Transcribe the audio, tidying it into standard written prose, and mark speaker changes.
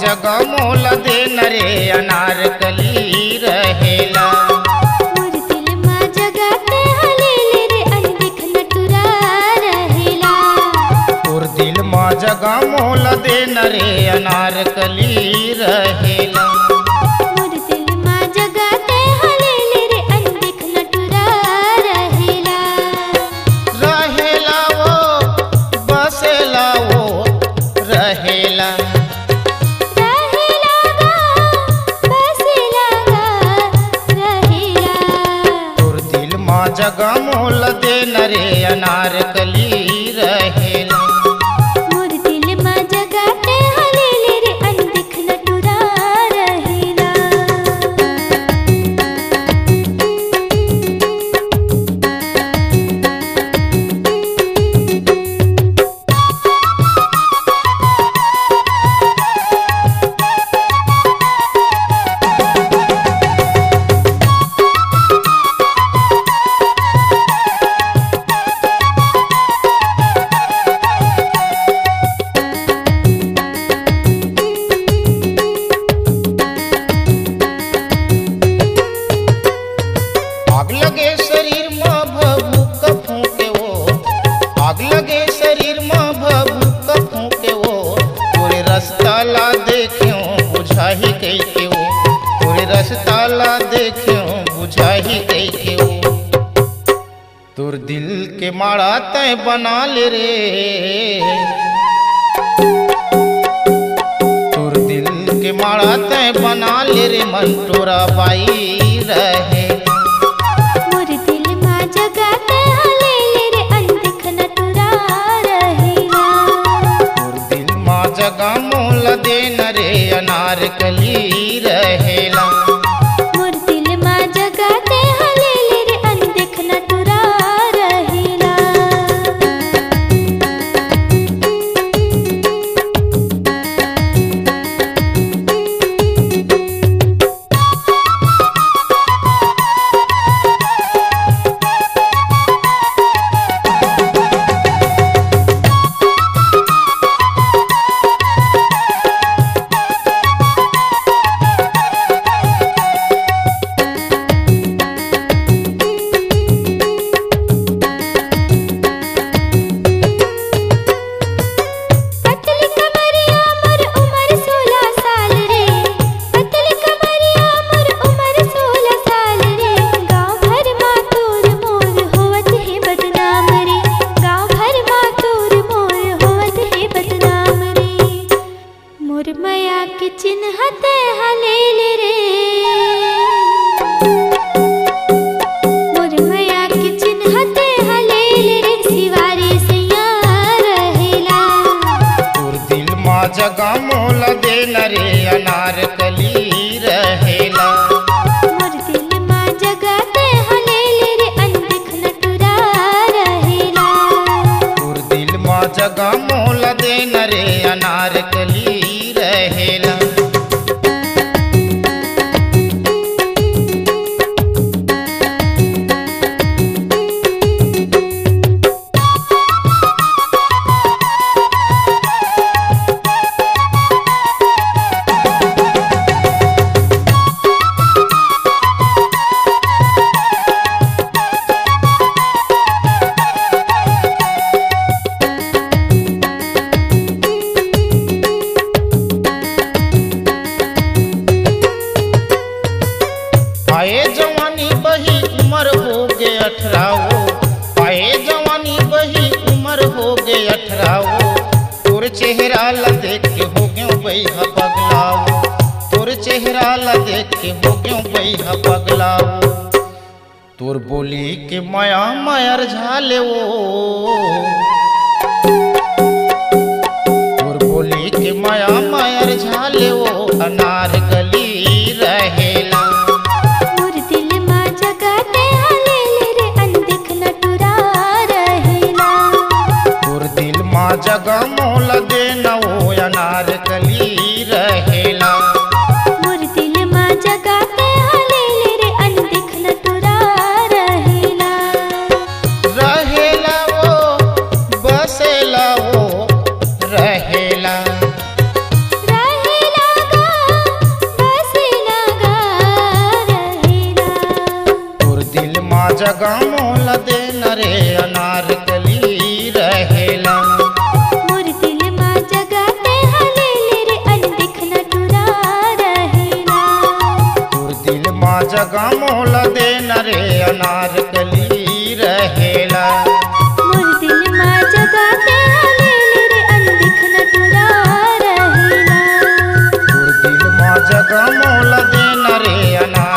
Speaker 1: जगह मोल दे नरे अनारकली रहेला।
Speaker 2: मोर दिल मा जगह ते हलेले रे अनदिख नटुरा रहेला।
Speaker 1: तोर दिल मा जगह मोल दे नरे अनारकली रहेला।
Speaker 2: मोर दिल मा जगह ते हलेले रे अनदिख नटुरा रहेला।
Speaker 1: रहेला वो बसेला वो रहेला।
Speaker 2: रहेला गा बसेला गा रहेला।
Speaker 1: तोर दिल मा जगह मोल दे नरे अनारकली रहेला।
Speaker 2: मोर दिल मा जगह ते हलेले रे अनदिख नटुरा रहेला।
Speaker 1: आग लगे शरीर में भभूक फूके वो। आग लगे शरीर में भभूक फूके वो। तोरे रास्ता ला देखियो बुझाही कई के वो। तोरे रास्ता ला देखियो बुझाही कई के वो। तोर दिल के माड़ा तय बना ले रे। तोर दिल के माड़ा तय बना ले रे मंटोरा बाई रहे।
Speaker 2: मोर दिल मा जगह ते हलेले रे अनदिख नटुरा रहेला।
Speaker 1: तोर दिल मा जगह मोल दे नरे अनारकली रहेला।
Speaker 2: मोर दिल मा जगह ते हलेले रे अनदिख नटुरा रहेला। पतली कमरिया मोर उमर 16 साल रे। पतली कमरिया मोर उमर 16 साल रे। गाँव भर मा तोर मोर होवत है बदनाम रे। गाँव भर मा तोर मोर होवत है बदनाम रे। मोर माया के चिन्ह ते हलेले रे। मोर माया के चिन्ह ते हलेले रे सिवारे सैया रहेला।
Speaker 1: तोर दिल मा जगह मोल दे नरे अनारकली रहेला।
Speaker 2: मोर दिल मा जगह ते हलेले रे अनदिख नटुरा रहेला।
Speaker 1: तोर दिल मा जगह मोल दे नरे अनारकली रहेला। आए जवानी बही उम्र हो गए 18। आए जवानी बही उम्र हो गए 18। तोर चेहरा ला देख के हो गयो बैहा पगलाओ। तोर चेहरा ला देख के हो गयो बैहा पगलाओ। तोर बोली के माया मायर झाले वो। तोर बोली के माया मायर झाले वो अनारकली रहेला।
Speaker 2: मोर दिल मा जगह ते हलेले रे अनदिख नटुरा रहेला।
Speaker 1: तोर दिल मा जगह मोल दे नवो अनारकली रहेला।
Speaker 2: मोर दिल मा जगह ते हलेले रे अनदिख नटुरा रहेला।
Speaker 1: रहेला वो बसेला वो रहेला।
Speaker 2: रहेला
Speaker 1: जगा मोल दे नरे अनारकली रहेला।
Speaker 2: मोर दिल मा जगाते हलेले रे अनदिख न टुरा रहेला।
Speaker 1: तोर दिल मा जगा मोल दे नरे अनारकली रहेला।
Speaker 2: मोर दिल मा जगाते हलेले रे अनदिख न टुरा रहेला।
Speaker 1: तोर दिल मा जगा मोल दे नरे अनार